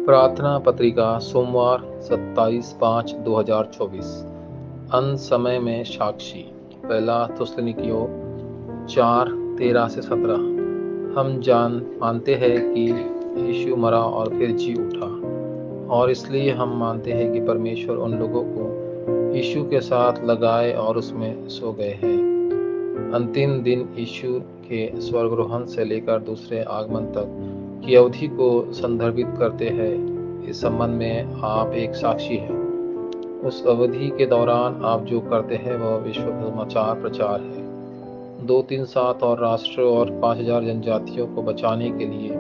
प्रार्थना पत्रिका सोमवार 27/5/2024। अंत समय में साक्षी। पहला थिस्सलुनीकियों 4:13-17। हम मानते हैं कि यीशु मरा और फिर जी उठा, और इसलिए हम मानते हैं कि परमेश्वर उन लोगों को यीशु के साथ लगाए और उसमें सो गए हैं। अंतिम दिन यीशु के स्वर्गारोहण से लेकर दूसरे आगमन तक की अवधि को संदर्भित करते हैं। इस संबंध में आप एक साक्षी हैं। उस अवधि के दौरान आप जो करते हैं वह विश्व समाचार प्रचार है। 237 और राष्ट्र और 5000 जनजातियों को बचाने के लिए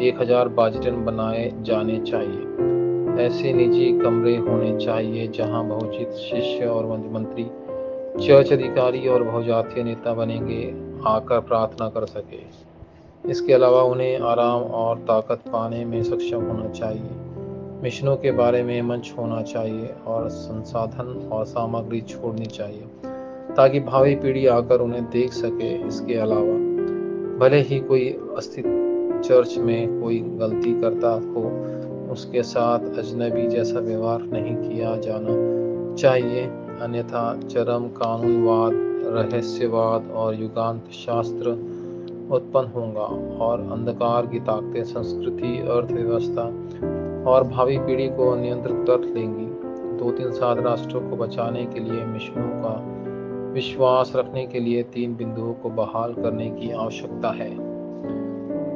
1000 बाजिटन बनाए जाने चाहिए। ऐसे निजी कमरे होने चाहिए जहां बहुचित शिष्य और मंत्री, चर्च अधिकारी और बहुजातीय नेता बनेंगे आकर प्रार्थना कर सके। इसके अलावा उन्हें आराम और ताकत पाने में सक्षम होना चाहिए। मिशनों के बारे में मंच होना चाहिए और संसाधन और सामग्री छोड़नी चाहिए ताकि भावी पीढ़ी आकर उन्हें देख सके। इसके अलावा भले ही कोई अस्तित्व चर्च में कोई गलती करता हो, उसके साथ अजनबी जैसा व्यवहार नहीं किया जाना चाहिए, अन्यथा चरम कानूनवाद, रहस्यवाद और युगांत शास्त्र उत्पन्न होगा और अंधकार की ताकतें संस्कृति, अर्थव्यवस्था और भावी पीढ़ी को नियंत्रित कर लेंगी। 237 राष्ट्रों को बचाने के लिए मिशनों का विश्वास रखने के लिए 3 बिंदुओं को बहाल करने की आवश्यकता है।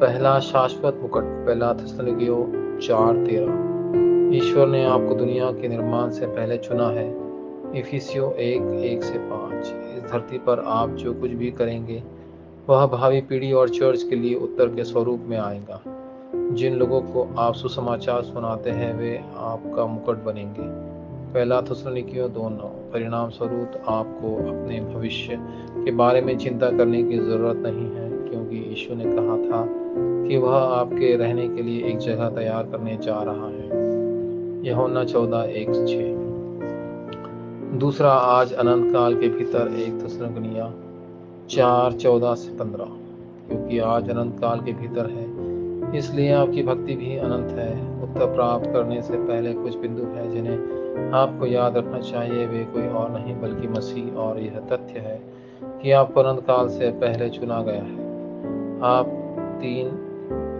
पहला, शाश्वत मुकुट। पहला थिस्सलुनीकियों 4:13। ईश्वर ने आपको दुनिया के निर्माण से पहले चुना है। इफिसियों 1:1-5। इस धरती पर आप जो कुछ भी करेंगे वह भावी पीढ़ी और चर्च के लिए उत्तर के स्वरूप में आएगा। जिन लोगों को आप सुसमाचार सुनाते हैं वे आपका मुकुट बनेंगे। पहला थिस्सलुनीकियों 2:9। परिणाम स्वरूप आपको अपने भविष्य के बारे में चिंता करने की जरूरत नहीं है, क्योंकि यीशु ने कहा था कि वह आपके रहने के लिए एक जगह तैयार करने जा रहा है। यूहन्ना 14:1-6। दूसरा, आज अनंत काल के भीतर 1 थिस्सलुनीकियों 4:14-15। क्योंकि आज अनंत काल के भीतर है, इसलिए आपकी भक्ति भी अनंत है। उत्तर प्राप्त करने से पहले कुछ बिंदु हैं जिन्हें आपको याद रखना चाहिए। वे कोई और नहीं बल्कि मसीह, और यह तथ्य है कि आपको अनंत काल से पहले चुना गया है। आप 3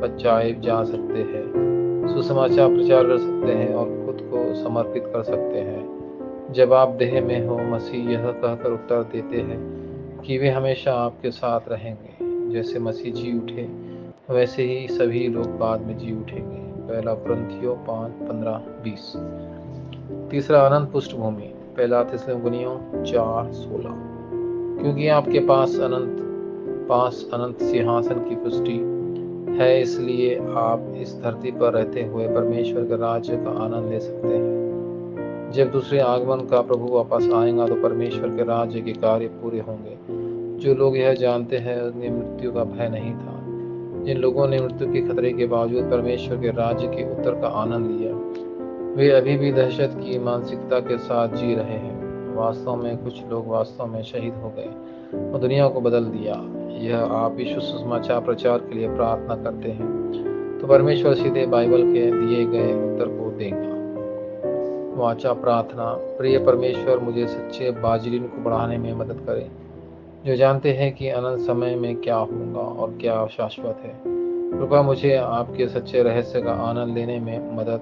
बचाए जा सकते हैं, सुसमाचार प्रचार कर सकते हैं और खुद को समर्पित कर सकते हैं। जब आप देह में हो, मसीह यह कहकर उत्तर देते हैं कि वे हमेशा आपके साथ रहेंगे। जैसे मसीह जी उठे वैसे ही सभी लोग बाद में जी उठेंगे। पहला कुरिन्थियों 5:15-20। तीसरा, अनंत पृष्ठभूमि। पहला थिस्सलुनीकियों 4:16। क्योंकि आपके पास अनंत सिंहासन की पुष्टि है, इसलिए आप इस धरती पर रहते हुए परमेश्वर के राज्य का आनंद ले सकते हैं। जब दूसरे आगमन का प्रभु वापस आएगा तो परमेश्वर के राज्य के कार्य पूरे होंगे। जो लोग यह जानते हैं उन्हें मृत्यु का भय नहीं था। जिन लोगों ने मृत्यु के खतरे के बावजूद परमेश्वर के राज्य के उत्तर का आनंद लिया, वे अभी भी दहशत की मानसिकता के साथ जी रहे हैं। वास्तव में कुछ लोग वास्तव में शहीद हो गए और दुनिया को बदल दिया। यह आप विश्व सुसमाचार प्रचार के लिए प्रार्थना करते हैं तो परमेश्वर सीधे बाइबल के दिए गए उत्तर को देगा। वाचा प्रार्थना। प्रिय परमेश्वर, मुझे सच्चे बाजिलीन को बढ़ाने में मदद करें, जो जानते हैं कि अनंत समय में क्या होगा और क्या शाश्वत है। कृपया मुझे आपके सच्चे रहस्य का आनंद लेने में मदद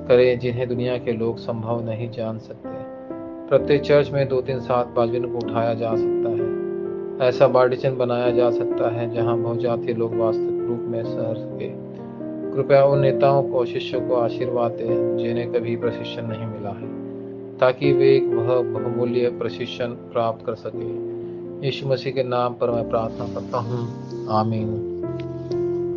करें, जिन्हें दुनिया के लोग संभव नहीं जान सकते। प्रत्येक चर्च में 237 बाजियों को उठाया जा सकता है। ऐसा बाडिचन बनाया जा सकता है जहां बहुजातीय लोग वास्तविक रूप में सह सके। कृपया उन नेताओं को, शिष्यों को आशीर्वाद दें जिन्हें कभी प्रशिक्षण नहीं मिला है, ताकि वे वह बहुमूल्य प्रशिक्षण प्राप्त कर सके। यीशु मसीह के नाम पर मैं प्रार्थना करता हूँ, आमीन।